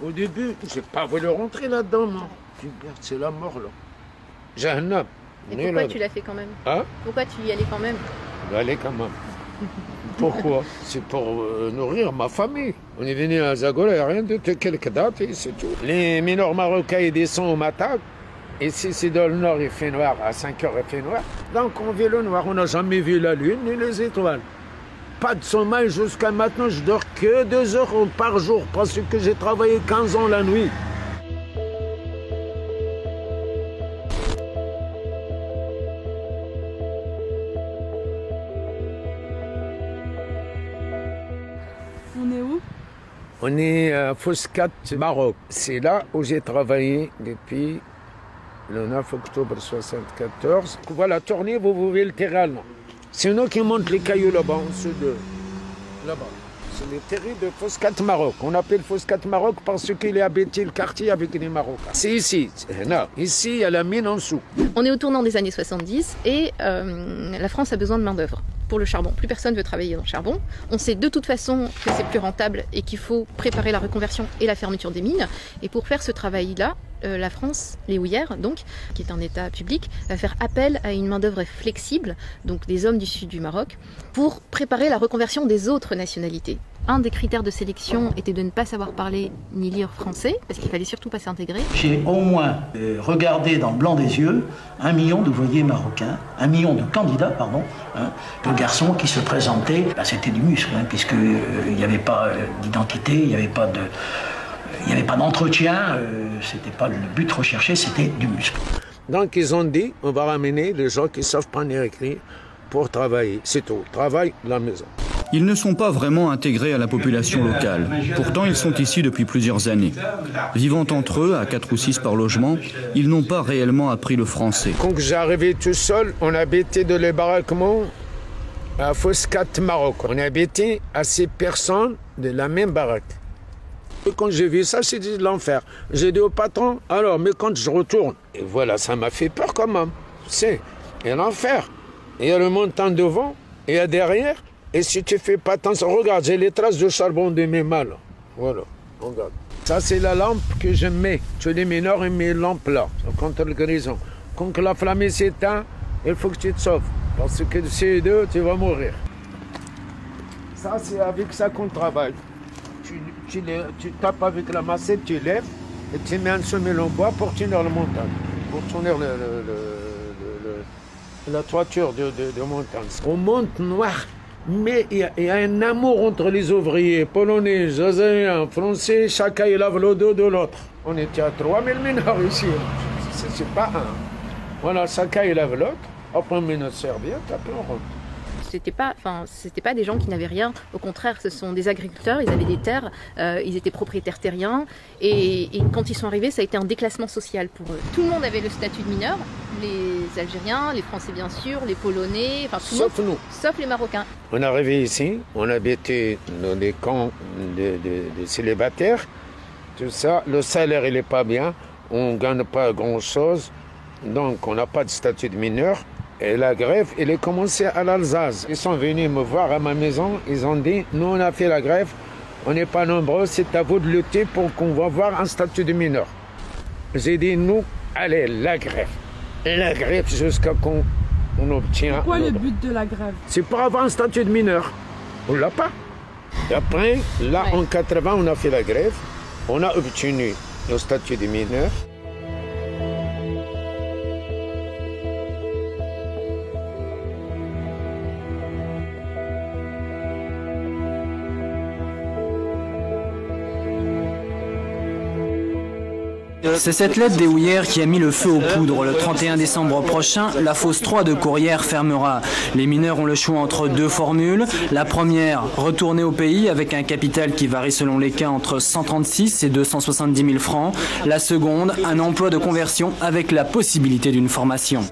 Au début, j'ai pas voulu rentrer là-dedans, non. Je dis, merde, c'est la mort, là. Jahannam. Et pourquoi tu l'as fait quand même? Hein? Pourquoi tu y allais quand même? Je vais aller quand même. Pourquoi? C'est pour nourrir ma famille. On est venu à Zagola, il n'y a rien de quelques dates et c'est tout. Les mineurs marocains, ils descendent au matin. Ici, c'est dans le nord, il fait noir. À 5 heures, il fait noir. Donc, on vit le noir. On n'a jamais vu la lune ni les étoiles. Pas de sommeil jusqu'à maintenant. Je dors que 2 heures par jour parce que j'ai travaillé 15 ans la nuit. On est où? On est à Foscat, Maroc. C'est là où j'ai travaillé depuis le 9 octobre 1974. Voilà, tournez, vous pouvez littéralement. C'est nous qui montent les cailloux là-bas, en dessous de... là-bas. C'est le territoire de Foscat, Maroc. On appelle Foscat, Maroc parce qu'il est habité le quartier avec les Marocains. C'est ici. Non, ici, il y a la mine en dessous. On est au tournant des années 70 et la France a besoin de main-d'œuvre pour le charbon. Plus personne veut travailler dans le charbon. On sait de toute façon que c'est plus rentable et qu'il faut préparer la reconversion et la fermeture des mines. Et pour faire ce travail-là, la France, les houillères, donc, qui est un État public, va faire appel à une main-d'œuvre flexible, donc des hommes du sud du Maroc, pour préparer la reconversion des autres nationalités. Un des critères de sélection était de ne pas savoir parler ni lire français, parce qu'il fallait surtout pas s'intégrer. J'ai au moins regardé dans le blanc des yeux 1 million d'ouvriers marocains, 1 million de candidats, pardon, hein, de garçons qui se présentaient. Ben, c'était du muscle, hein, puisqu'il n'y avait pas d'identité, il n'y avait pas de... Il n'y avait pas d'entretien, c'était pas le but recherché, c'était du muscle. Donc ils ont dit, on va ramener les gens qui savent pas ni écrire pour travailler. C'est tout, travail la maison. Ils ne sont pas vraiment intégrés à la population locale. Pourtant, ils sont ici depuis plusieurs années. Vivant entre eux, à 4 ou 6 par logement, ils n'ont pas réellement appris le français. Quand j'arrivais tout seul, on habitait dans les baraquements à Foscat, Maroc. On habitait à 6 personnes de la même baraque. Et quand j'ai vu ça, j'ai dit de l'enfer. J'ai dit au patron, alors, mais quand je retourne, et voilà, ça m'a fait peur quand même. C'est l'enfer. Il y a le montant devant, et il y a derrière. Et si tu fais pas attention, regarde, j'ai les traces de charbon de mes mains là. Voilà, regarde. Ça, c'est la lampe que je mets. Tu les mineurs et mes lampes là, contre le grison. Quand la flamme s'éteint, il faut que tu te sauves. Parce que de ces deux, tu vas mourir. Ça, c'est avec ça qu'on travaille. Tu tapes avec la massette, tu lèves et tu mets un semelle en bois pour tenir la montagne, pour tenir la toiture de montagne. On monte noir, mais il y a un amour entre les ouvriers, polonais, algériens, français, chacun il lave le dos de l'autre. On était à 3000 mineurs ici, c'est pas un. Voilà, chacun il lave l'autre, après on met notre serviette, après on rentre. C'était pas des gens qui n'avaient rien. Au contraire, ce sont des agriculteurs. Ils avaient des terres, ils étaient propriétaires terriens. Et quand ils sont arrivés, ça a été un déclassement social pour eux. Tout le monde avait le statut de mineur. Les Algériens, les Français bien sûr, les Polonais, enfin tout le monde. Sauf nous. Sauf les Marocains. On est arrivé ici, on habitait dans des camps de célibataires. Tout ça, le salaire il est pas bien. On ne gagne pas grand-chose. Donc on n'a pas de statut de mineur. Et la grève, elle est commencée à l'Alsace. Ils sont venus me voir à ma maison, ils ont dit, nous on a fait la grève, on n'est pas nombreux, c'est à vous de lutter pour qu'on va avoir un statut de mineur. J'ai dit, nous, allez, la grève jusqu'à qu'on obtient... Pourquoi le but de la grève? C'est pour avoir un statut de mineur. On ne l'a pas. Et après, là, en 80, on a fait la grève, on a obtenu le statut de mineur. C'est cette lettre des houillères qui a mis le feu aux poudres. Le 31 décembre prochain, la fosse 3 de Courrières fermera. Les mineurs ont le choix entre 2 formules. La première, retourner au pays avec un capital qui varie selon les cas entre 136 et 270 000 francs. La seconde, un emploi de conversion avec la possibilité d'une formation.